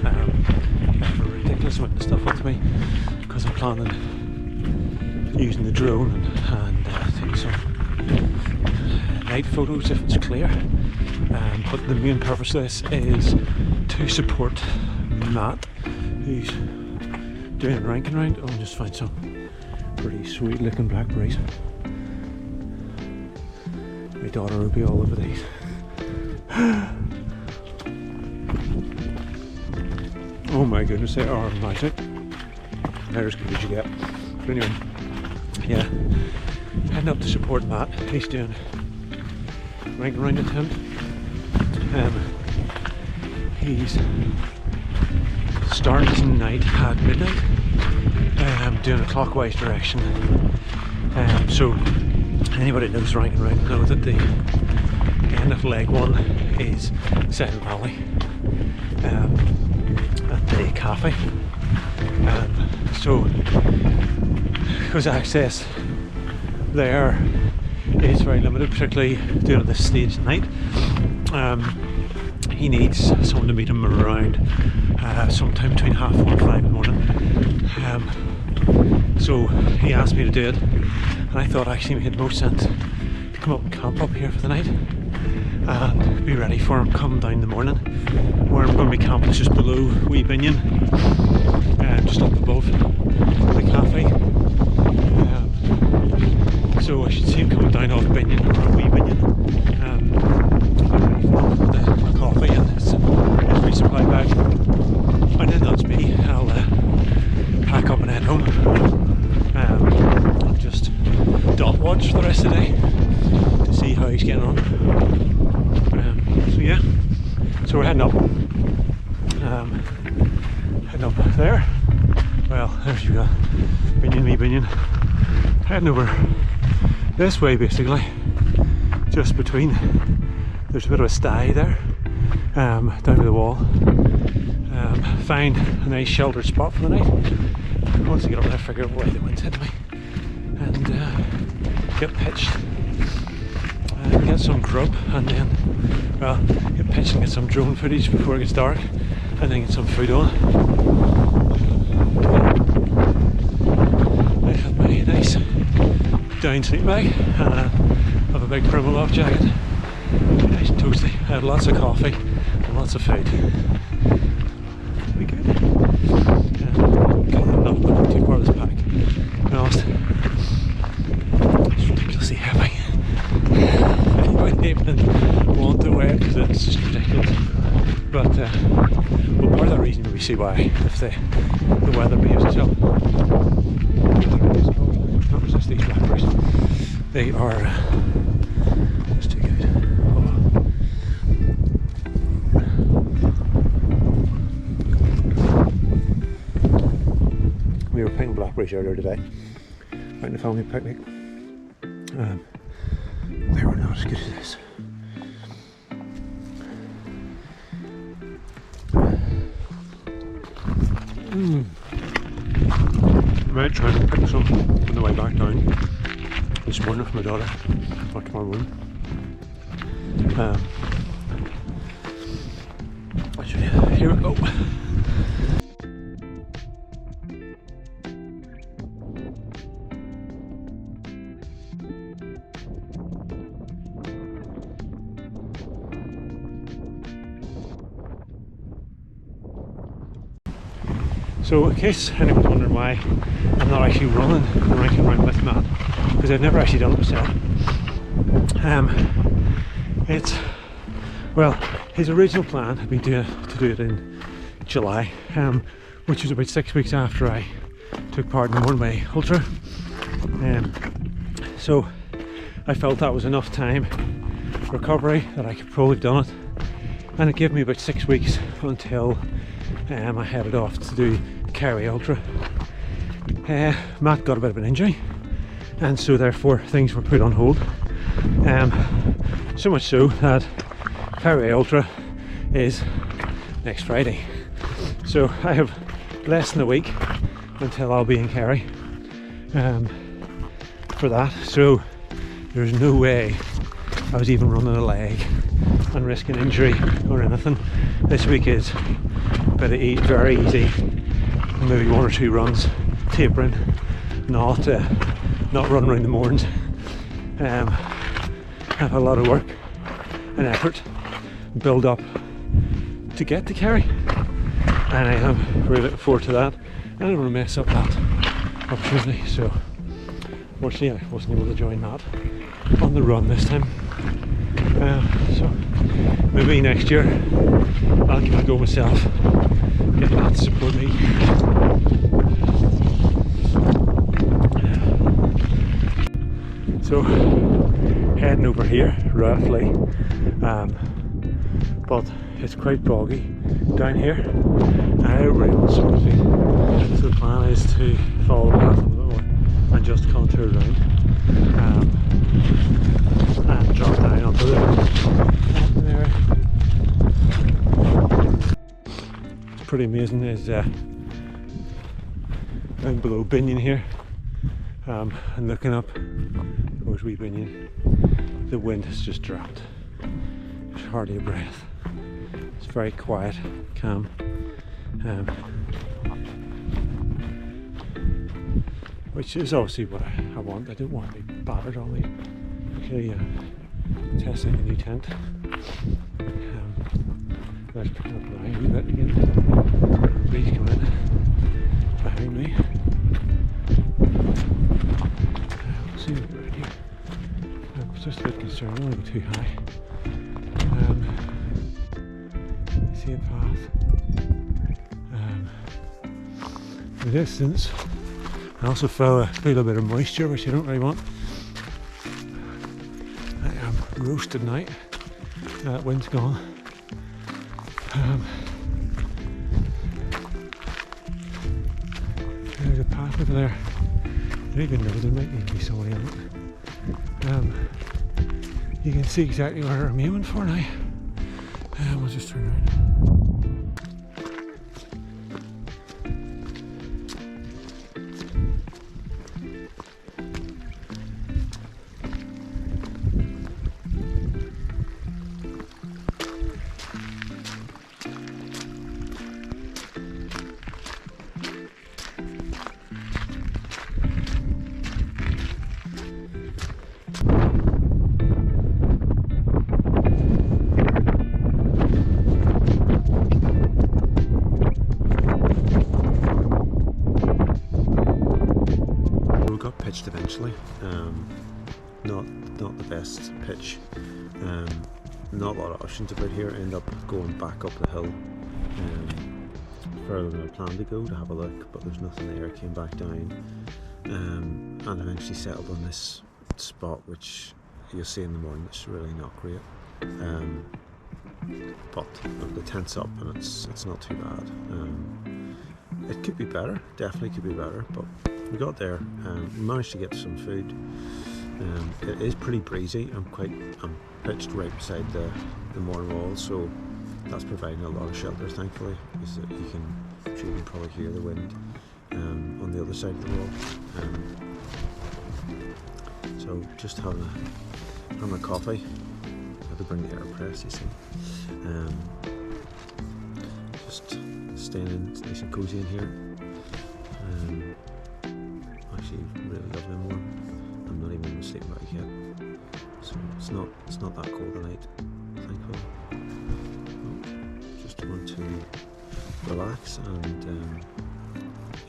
I have a ridiculous amount of stuff with me because I'm planning using the drone and take some night photos if it's clear. But the main purpose of this is to support Matt, who's doing a Rankin Round. I'll just find some pretty sweet looking blackberries. My daughter will be all over these. Oh my goodness, they are magic. They're as good as you get. But anyway, yeah, heading up to support Matt. He's doing Rankin Round attempt. He's starting tonight at midnight, doing a clockwise direction. So anybody that knows Rankin Round know that the end of leg 1 is Second Valley at the cafe. So because access there is very limited, particularly doing at this stage at night. He needs someone to meet him around sometime between 1:30 and 5 in the morning. So he asked me to do it, and I thought actually it made most sense to come up and camp up here for the night and be ready for him come down in the morning. Where I'm going to be camping is just below Wee Binion, just up above the cafe. So I should see him coming down off Binion or Wee Binion. The coffee and his resupply bag, and then that's me. I'll pack up and head home. I'll just dot watch for the rest of the day to see how he's getting on. So yeah, so we're heading up. Heading up there. Well, there's you go, Binion, Wee Binion. Heading over this way basically, just between. There's a bit of a sty there, down by the wall. Find a nice sheltered spot for the night. Once I get up there, figure out why the wind's hitting me, and get pitched, get some grub, and then, well, get pitched and get some drone footage before it gets dark, and then get some food on. I have my nice down sleep bag, and I have a big Primaloft jacket. Nice and toasty. I had lots of coffee and lots of food. It'll be good. I'm not looking too far this pack. To be honest, it's ridiculously heavy. I wouldn't even want to wear it because it's just ridiculous. But well, part of that reason we see why, if the weather behaves itself. Not resist these blackberries. They are just too good. We were picking blackberries earlier today, out in the family picnic. They were not as good as this. I might try and pick some on the way back down this morning for my daughter, or tomorrow morning. Here we go. So in case anyone's wondering why I'm not actually running the Rankin Round with Matt, because I've never actually done it myself. It's, well, his original plan had been to do it in July, which was about 6 weeks after I took part in the Mournes Ultra. So I felt that was enough time recovery that I could probably have done it, and it gave me about 6 weeks until I headed off to do Kerry Ultra. Matt got a bit of an injury, and so therefore things were put on hold. So much so that Kerry Ultra is next Friday. So I have less than a week until I'll be in Kerry for that. So there's no way I was even running a leg and risking injury or anything. This week is bit of very easy, maybe 1 or 2 runs, tapering, not run around the Mournes. Have a lot of work and effort build up to get to Kerry, and I am really looking forward to that. I don't want to mess up that opportunity, so unfortunately I wasn't able to join that on the run this time. So maybe next year I'll give it a go myself, get Matt to support me. So heading over here roughly, but it's quite boggy down here. I really sort of feel. So the plan is to follow the path a little bit more and just contour around and drop down onto the area. It's pretty amazing. Is down below Binion here, and looking up towards wee Binion, the wind has just dropped. There's hardly a breath. It's very quiet, calm. Which is obviously what I want. I don't want to be battered on me. Okay, testing a new tent. Let's pick up the line a wee bit again. Breeze coming in behind me. We'll see what we're around here. I was just a bit concerned, I don't want to be too high. See a path. In the distance, I also feel a bit of moisture, which I don't really want. I am roasted now. That wind's gone. There's a path over there. I don't even know, there might need to be somebody on it. You can see exactly where I'm aiming for now. We'll just turn around. Pitched eventually, not the best pitch, not a lot of options about here. End up going back up the hill further than I planned to go to have a look, but there's nothing there. Came back down and eventually settled on this spot, which you'll see in the morning. It's really not great, but the tent's up and it's not too bad. It could be better, definitely could be better, but we got there. We managed to get some food. It is pretty breezy. I'm pitched right beside the Mournes wall, so that's providing a lot of shelter, thankfully, because you can probably hear the wind on the other side of the wall. So just having a coffee. I had to bring the AirPress, you see. Just staying in, it's nice and cozy in here. Actually really lovely and warm. I'm not even in the sleeping bag yet, so it's not that cold tonight, thankfully. Just want to relax and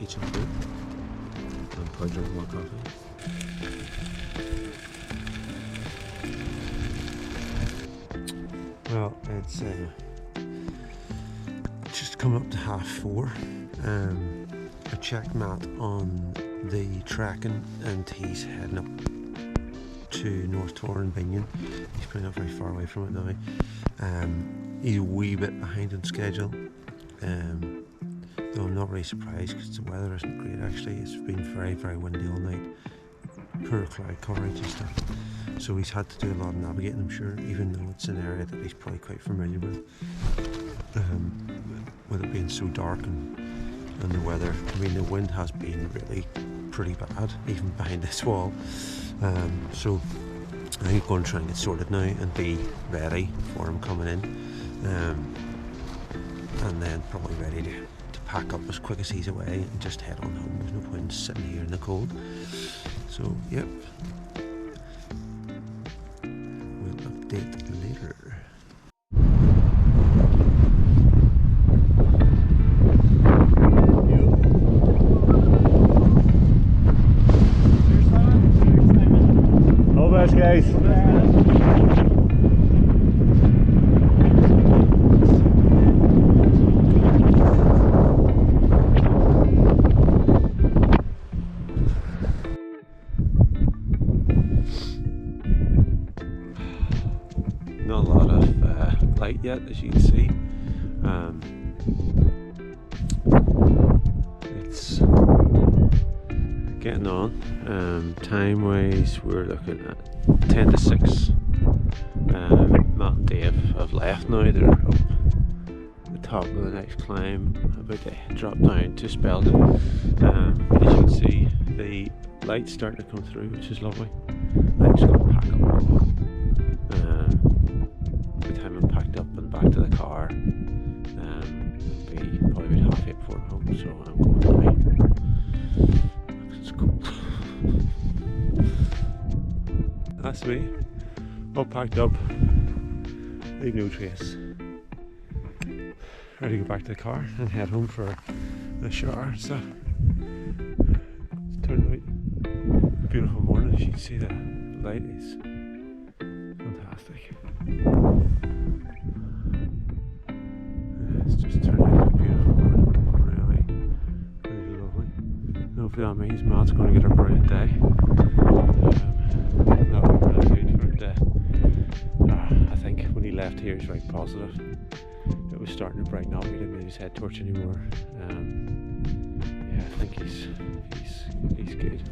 eat some food and probably drink more coffee. Well, it's just come up to 4:30. I checked Matt on the tracking and he's heading up to North Tor and Binion. He's probably not very far away from it now. He's a wee bit behind on schedule, though I'm not really surprised because the weather isn't great actually. It's been very, very windy all night, poor cloud coverage and stuff, so he's had to do a lot of navigating, I'm sure, even though it's an area that he's probably quite familiar with it being so dark and the weather. I mean, the wind has been really pretty bad, even behind this wall. So I think I'm going to try and get sorted now and be ready for him coming in. and then probably ready to pack up as quick as he's away and just head on home. There's no point sitting here in the cold. So, yep. We'll update later. All the best, guys. Not a lot of light yet, as you can see. It's getting on. Time wise, we're looking at 10 to 6. Matt and Dave have left now. They're up the top of the next climb, about to drop down to Spelden. As you can see, the light's starting to come through, which is lovely. I'm just going to pack up. By the time I'm packed up and back to the car, it'll be probably about 8:30 before I'm home, so I'm going away. It's cold. That's me, all packed up, leave no trace. Ready to go back to the car and head home for the shower and stuff. It's turned out a beautiful morning. As you can see, the light is fantastic. It's just turned out a beautiful morning. Really, really lovely. And hopefully that means Matt's going to get a brilliant day. That would be really good for him to. I think when he left here, he's very positive. It was starting to brighten up. He didn't need his head torch anymore. Yeah, I think he's good.